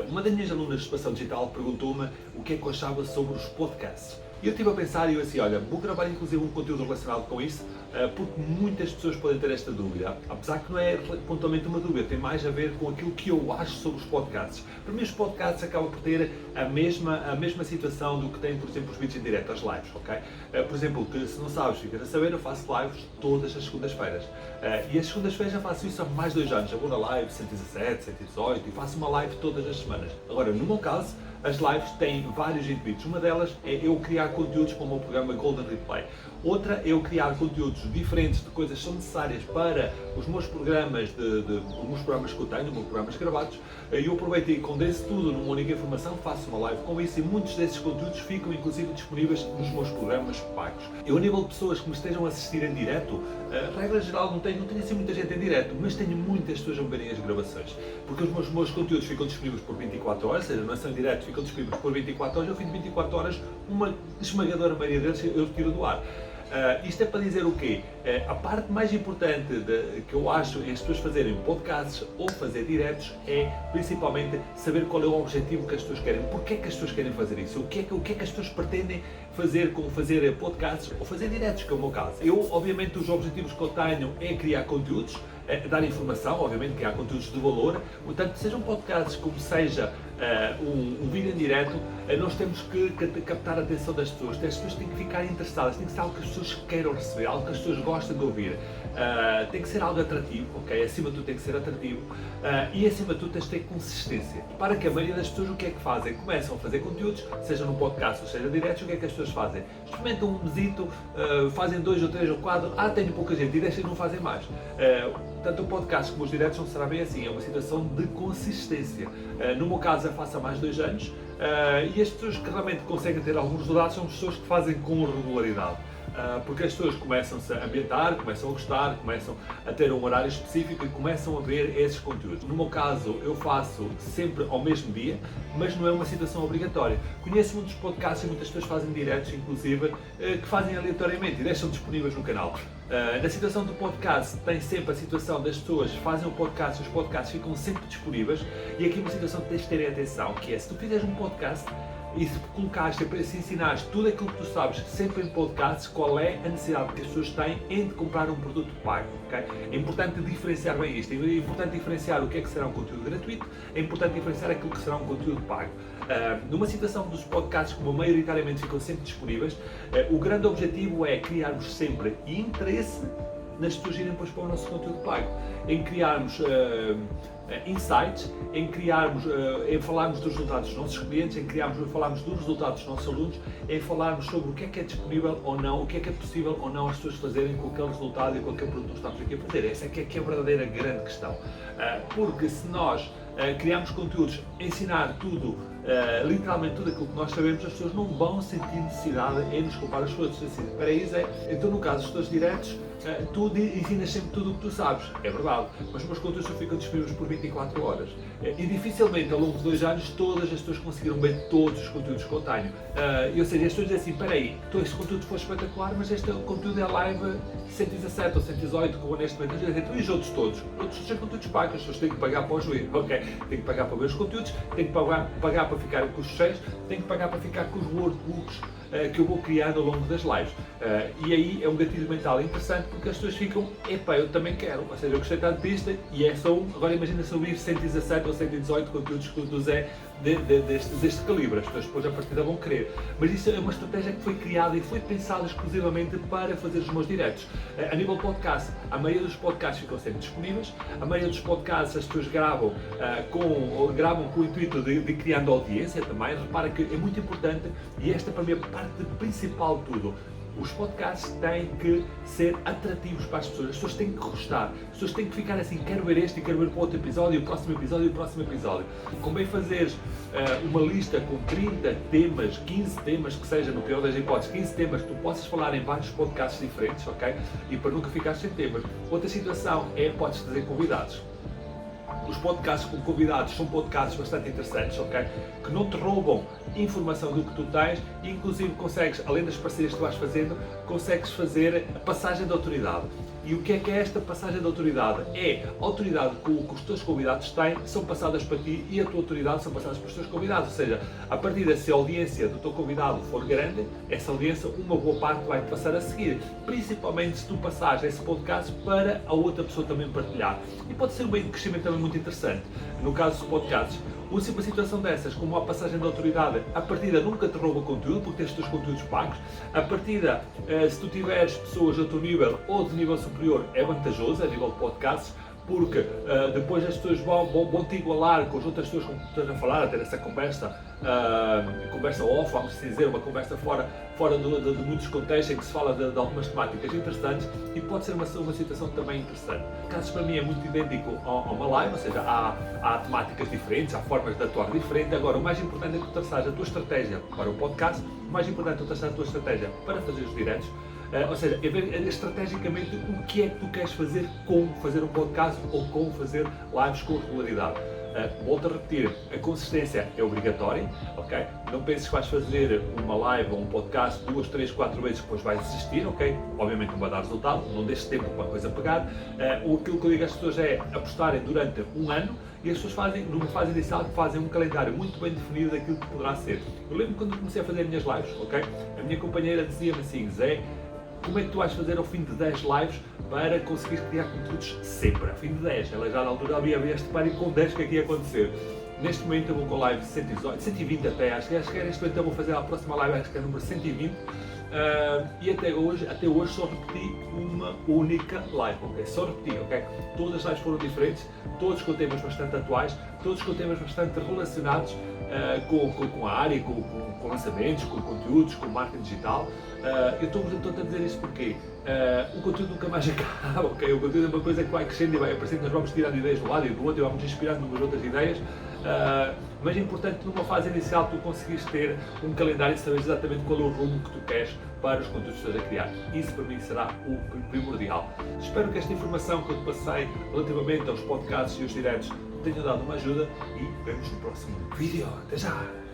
Uma das minhas alunas de Expansão Digital perguntou-me o que é que eu achava sobre os podcasts. E eu estive a pensar e eu assim, olha, vou gravar inclusive um conteúdo relacionado com isso, porque muitas pessoas podem ter esta dúvida, apesar que não é pontualmente uma dúvida, tem mais a ver com aquilo que eu acho sobre os podcasts. Para mim os podcasts acabam por ter a mesma situação do que tem, por exemplo, os vídeos em direto, as lives, ok? Por exemplo, que se não sabes, ficas a saber, eu faço lives todas as segundas-feiras. E as segundas-feiras já faço isso há mais de 2 anos, eu vou na live 117, 118 e faço uma live todas as semanas. Agora, no meu caso, as lives têm vários intuitos. Uma delas é eu criar conteúdos para o meu programa Golden Replay. Outra é eu criar conteúdos diferentes de coisas que são necessárias para os meus programas, os meus programas que eu tenho, os meus programas gravados. Eu aproveito e condenso tudo numa única informação, faço uma live com isso e muitos desses conteúdos ficam inclusive disponíveis nos meus programas pagos. Eu, a nível de pessoas que me estejam a assistir em direto, regra geral não tenho assim muita gente em direto, mas tenho muitas pessoas a verem as gravações. Porque os meus conteúdos ficam disponíveis por 24 horas, ou seja, não são em direto, ficam disponíveis por 24 horas, ao fim de 24 horas, uma esmagadora maioria deles eu tiro do ar. Isto é para dizer o quê? A parte mais importante que eu acho em as pessoas fazerem podcasts ou fazer diretos é principalmente saber qual é o objetivo que as pessoas querem, porque é que as pessoas querem fazer isso, o que é que as pessoas pretendem fazer com fazer podcasts ou fazer diretos, que é o meu caso. Eu, obviamente, os objetivos que eu tenho é criar conteúdos, dar informação, obviamente criar conteúdos de valor, portanto, sejam podcasts como seja um vídeo em direto, nós temos que captar a atenção das pessoas. As pessoas têm que ficar interessadas, tem que ser algo que as pessoas queiram receber, algo que as pessoas gostam de ouvir. Tem que ser algo atrativo, ok? Acima de tudo tem que ser atrativo e acima de tudo tens de ter consistência. Para que a maioria das pessoas o que é que fazem? Começam a fazer conteúdos, seja no podcast ou seja diretos, o que é que as pessoas fazem? Experimentam um mesito, fazem 2 ou 3 ou 4, tenho pouca gente e deixam e não fazem mais. Tanto o podcast como os diretos não será bem assim, é uma situação de consistência. No meu caso, eu faço há mais de 2 anos e as pessoas que realmente conseguem ter alguns resultados são pessoas que fazem com regularidade. Porque as pessoas começam-se a ambientar, começam a gostar, começam a ter um horário específico e começam a ver esses conteúdos. No meu caso, eu faço sempre ao mesmo dia, mas não é uma situação obrigatória. Conheço muitos podcasts e muitas pessoas fazem diretos, inclusive, que fazem aleatoriamente e deixam disponíveis no canal. Na situação do podcast, tem sempre a situação das pessoas que fazem o podcast e os podcasts ficam sempre disponíveis e aqui uma situação que tens de ter atenção, que é, se tu fizeres um podcast, e se colocaste, se ensinares tudo aquilo que tu sabes sempre em podcasts, qual é a necessidade que as pessoas têm em de comprar um produto pago, ok? É importante diferenciar bem isto, é importante diferenciar o que é que será um conteúdo gratuito, é importante diferenciar aquilo que será um conteúdo pago. Numa situação dos podcasts, como maioritariamente ficam sempre disponíveis, o grande objetivo é criarmos sempre interesse nas pessoas irem depois para o nosso conteúdo pago, em criarmos insights, em falarmos dos resultados dos nossos clientes, em falarmos dos resultados dos nossos alunos, em falarmos sobre o que é disponível ou não, o que é possível ou não as pessoas fazerem com aquele resultado e com aquele produto que estamos aqui a fazer. Essa é que é a verdadeira grande questão. Porque se nós criarmos conteúdos, ensinar tudo, literalmente tudo aquilo que nós sabemos, as pessoas não vão sentir necessidade em nos comprar os produtos. Assim, para isso então no caso dos teus diretos, tu ensinas sempre tudo o que tu sabes, é verdade, mas os meus conteúdos só ficam disponíveis por 24 horas. E dificilmente ao longo de 2 anos todas as pessoas conseguiram ver todos os conteúdos que eu tenho. Ou seja, as pessoas dizem assim, espera aí, este conteúdo foi espetacular, mas este conteúdo é live 117 ou 118 que eu vou neste momento. Então, e os outros todos? Os outros são conteúdos pagos, as pessoas têm que pagar para os ver, ok? Têm que pagar para ver os conteúdos, têm que pagar para ficar com os fecheiros, têm que pagar para ficar com os workbooks que eu vou criando ao longo das lives. E aí é um gatilho mental interessante porque as pessoas ficam, epá, eu também quero, ou seja, eu gostei tanto disto e é só agora imagina se eu vir 117 ou 118 conteúdos do Zé deste calibre, as pessoas depois a partida vão querer. Mas isso é uma estratégia que foi criada e foi pensada exclusivamente para fazer os meus diretos. A nível podcast, a maioria dos podcasts ficam sempre disponíveis, a maioria dos podcasts as pessoas gravam com o intuito de criando audiência também. Repara que é muito importante e esta para mim é a parte principal de tudo. Os podcasts têm que ser atrativos para as pessoas têm que gostar, as pessoas têm que ficar assim, quero ver este e quero ver para o outro episódio, o próximo episódio e o próximo episódio. Convém fazeres uma lista com 30 temas, 15 temas que seja, no pior das hipóteses, 15 temas que tu possas falar em vários podcasts diferentes, ok? E para nunca ficar sem temas. Outra situação é, podes trazer convidados. Os podcasts com convidados são podcasts bastante interessantes, ok? Que não te roubam informação do que tu tens e inclusive consegues, além das parcerias que tu vais fazendo, consegues fazer a passagem de autoridade. E o que é esta passagem de autoridade? É a autoridade que os teus convidados têm, são passadas para ti, e a tua autoridade são passadas para os teus convidados. Ou seja, a partir de se a audiência do teu convidado for grande, essa audiência, uma boa parte vai passar a seguir. Principalmente se tu passares esse podcast para a outra pessoa também partilhar. E pode ser um meio de crescimento também muito interessante. No caso dos podcasts, uma situação dessas, como a passagem de autoridade, a partida nunca te rouba conteúdo, porque tens os teus conteúdos pagos. A partida, se tu tiveres pessoas do teu nível ou de nível superior, é vantajoso a nível de podcasts, porque depois as pessoas vão te igualar com as outras pessoas com que estás a falar, a ter essa conversa off, vamos dizer, uma conversa fora de muitos contextos em que se fala de algumas temáticas interessantes, e pode ser uma situação também interessante. Casos para mim é muito idêntico a uma live, ou seja, há temáticas diferentes, há formas de atuar diferente. Agora, o mais importante é que tu traçares a tua estratégia para o podcast, o mais importante é que tu traçares a tua estratégia para fazer os diretos. Ou seja, é ver estrategicamente o que é que tu queres fazer com fazer um podcast ou com fazer lives com regularidade. Volto a repetir, a consistência é obrigatória, ok? Não penses que vais fazer uma live ou um podcast 2, 3, 4 vezes, depois vais desistir, ok? Obviamente não vai dar resultado, não deixes tempo para a coisa pegar. Aquilo que eu digo às pessoas é apostarem durante um ano, e as pessoas fazem, numa fase inicial, fazem um calendário muito bem definido daquilo que poderá ser. Eu lembro quando comecei a fazer as minhas lives, ok? A minha companheira dizia-me assim: Zé, como é que tu vais fazer ao fim de 10 lives para conseguir criar conteúdos sempre? Ao fim de 10, ela já na altura havia este pânico com 10 que aqui ia acontecer. Neste momento eu vou com a live 118, 120 até, acho que é neste momento eu vou fazer a próxima live, acho que é a número 120. E até hoje só repeti uma única live, ok? Só repeti, ok? Todas as lives foram diferentes, todos com temas bastante atuais, todos com temas bastante relacionados com a área, com lançamentos, com conteúdos, com marketing digital. Eu estou a dizer isso porque o conteúdo nunca mais acaba, ok? O conteúdo é uma coisa que vai crescendo e vai aparecendo, nós vamos tirando ideias de um lado e do outro e vamos inspirando umas outras ideias. Mas é importante numa fase inicial tu conseguires ter um calendário e saber exatamente qual é o rumo que tu queres para os conteúdos que estás a criar. Isso para mim será o primordial. Espero que esta informação que eu te passei relativamente aos podcasts e os diretos tenha dado uma ajuda, e vemos no próximo vídeo. Até já!